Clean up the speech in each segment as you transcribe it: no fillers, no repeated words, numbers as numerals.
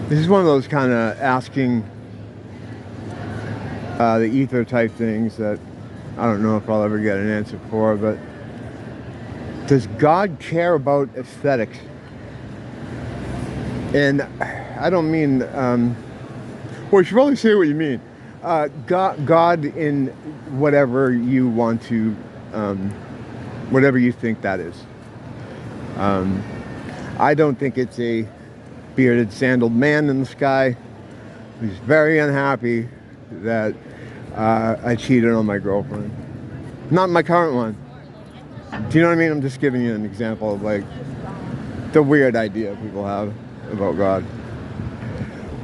This is one of those kind of asking the ether type things that I don't know if I'll ever get an answer for, but does God care about aesthetics? And I don't mean, well, you should probably say what you mean. God in whatever you want to, whatever you think that is. I don't think it's a bearded, sandaled man in the sky who's very unhappy that I cheated on my girlfriend. Not my current one. Do you know what I mean? I'm just giving you an example of like the weird idea people have about God.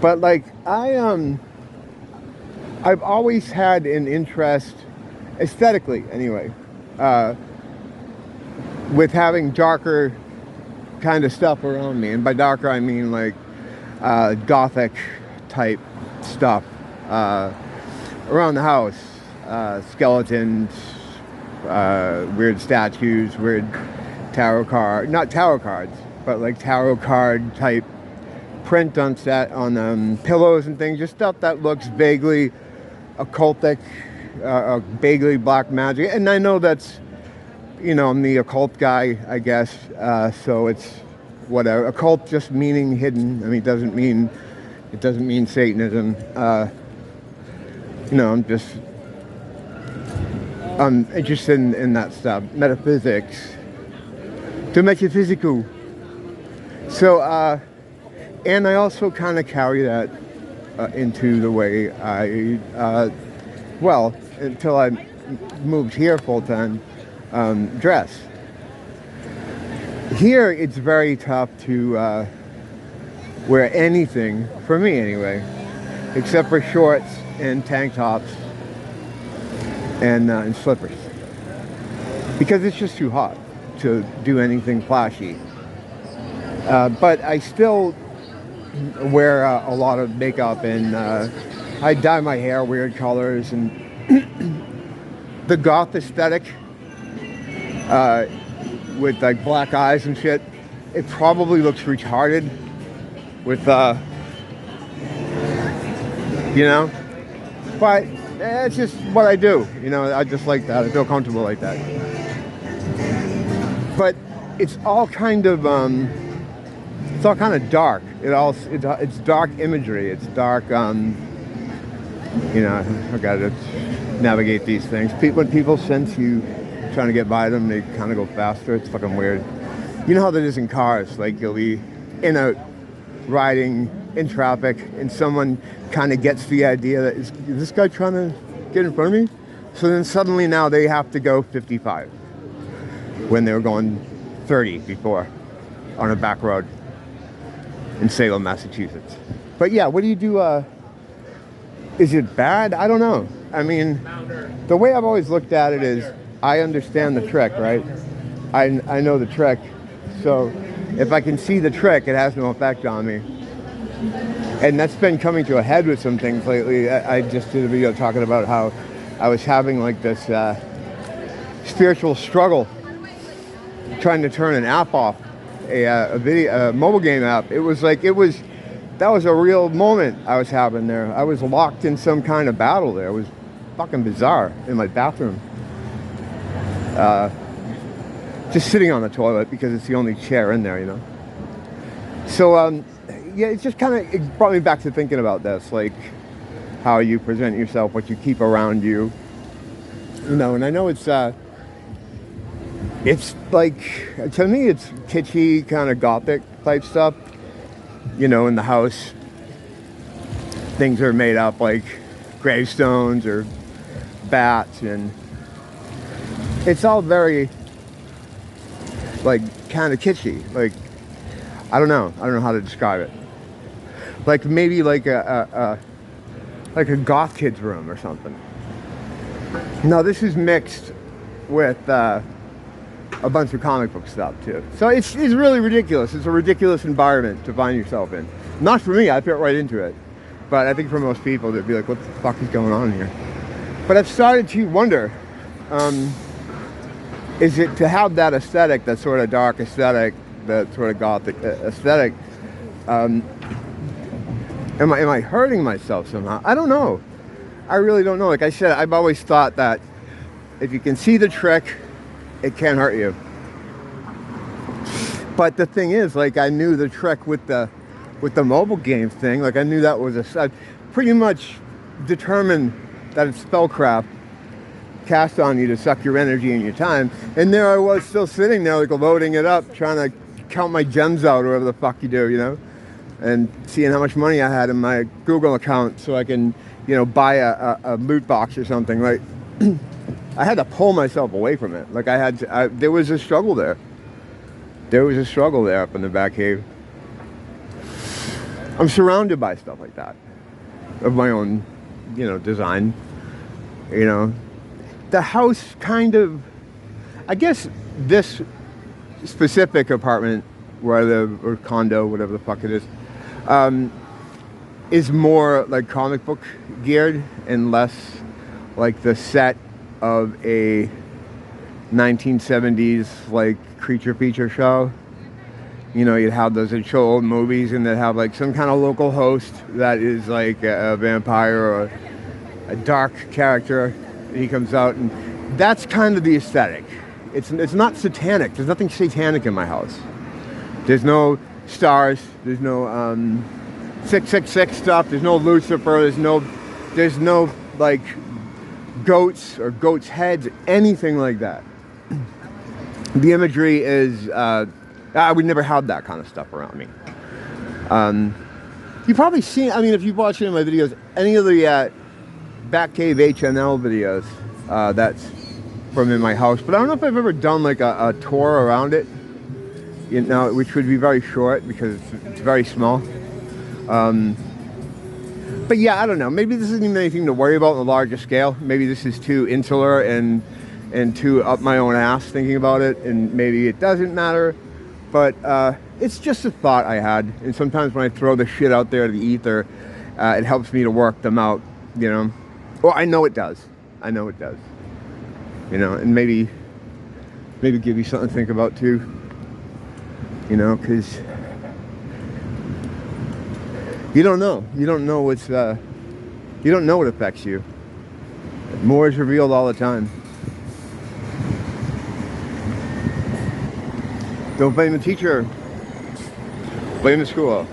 But like I've always had an interest, aesthetically anyway, with having darker kind of stuff around me. And by darker I mean like gothic type stuff around the house. Skeletons, weird statues, weird tarot card, not tarot cards, but like tarot card type print on pillows and things, just stuff that looks vaguely occultic, vaguely black magic. And I know that's, you know, I'm the occult guy, I guess, so it's whatever. Occult just meaning hidden. I mean, it doesn't mean Satanism. You know, I'm interested in that stuff, metaphysics, the metaphysical. So, and I also kind of carry that into the way I, well, until I moved here full time, dress. Here, it's very tough to wear anything, for me anyway, except for shorts and tank tops and slippers, because it's just too hot to do anything flashy. But I still wear a lot of makeup, and I dye my hair weird colors, and the goth aesthetic with like black eyes and shit, it probably looks retarded with you know, but it's just what I do, you know. I just like that. I feel comfortable like that. But it's all kind of dark. It's dark imagery. It's dark. You know, I gotta navigate these things. When people sense you trying to get by them, they kind of go faster. It's fucking weird. You know how that is in cars. Like you'll be in a riding in traffic, and someone kind of gets the idea that is this guy trying to get in front of me? So then suddenly now they have to go 55 when they were going 30 before on a back road in Salem, Massachusetts. But yeah, what do you do? Is it bad? I don't know. I mean, the way I've always looked at it is I understand the trick, right? I know the trick. So if I can see the trick, it has no effect on me. And that's been coming to a head with some things lately. I just did a video talking about how I was having like this spiritual struggle trying to turn an app off, a mobile game app. That was a real moment I was having there. I was locked in some kind of battle there. It was fucking bizarre in my bathroom. Just sitting on the toilet because it's the only chair in there, you know. So, yeah, it's just it brought me back to thinking about this, like how you present yourself, what you keep around you, you know. And I know it's like, to me, it's kitschy, kind of gothic type stuff, you know. In the house, things are made up like gravestones or bats, and it's all very like kind of kitschy. Like, I don't know how to describe it. Like maybe like a goth kid's room or something. No, this is mixed with a bunch of comic book stuff too. So it's really ridiculous. It's a ridiculous environment to find yourself in. Not for me, I fit right into it. But I think for most people, they'd be like, what the fuck is going on here? But I've started to wonder, is it to have that aesthetic, that sort of dark aesthetic, that sort of gothic aesthetic, Am I hurting myself somehow? I don't know. I really don't know. Like I said, I've always thought that if you can see the trick, it can't hurt you. But the thing is, like, I knew the trick with the mobile game thing. Like, I knew that was I pretty much determined that it's spellcraft cast on you to suck your energy and your time. And there I was, still sitting there, like, loading it up, trying to count my gems out, or whatever the fuck you do, you know, and seeing how much money I had in my Google account, so I can, you know, buy a loot box or something. Like, I had to pull myself away from it. Like, there was a struggle there. There was a struggle there up in the back cave. I'm surrounded by stuff like that, of my own, you know, design. You know, the house kind of, I guess this specific apartment where I live, or condo, whatever the fuck it is more like comic book geared and less like the set of a 1970s like creature feature show. You know, you'd have those old movies, and they'd have like some kind of local host that is like a vampire or a dark character, and he comes out, and that's kind of the aesthetic. It's not satanic. There's nothing satanic in my house. There's no stars. There's no 666 stuff. There's no Lucifer. There's no like goats or goats' heads, anything like that. The imagery is, I would never have that kind of stuff around me. You've probably seen, I mean, if you've watched any of my videos, any of the Batcave HNL videos, that's from in my house. But I don't know if I've ever done like a tour around it, you know, which would be very short because it's very small. But yeah, I don't know. Maybe this isn't even anything to worry about on a larger scale. Maybe this is too insular and too up my own ass thinking about it, and maybe it doesn't matter. But it's just a thought I had, and sometimes when I throw the shit out there to the ether, it helps me to work them out, you know. Well, I know it does. I know it does. You know, and maybe give you something to think about too. You know, because you don't know. You don't know what's. You don't know what affects you. More is revealed all the time. Don't blame the teacher. Blame the school.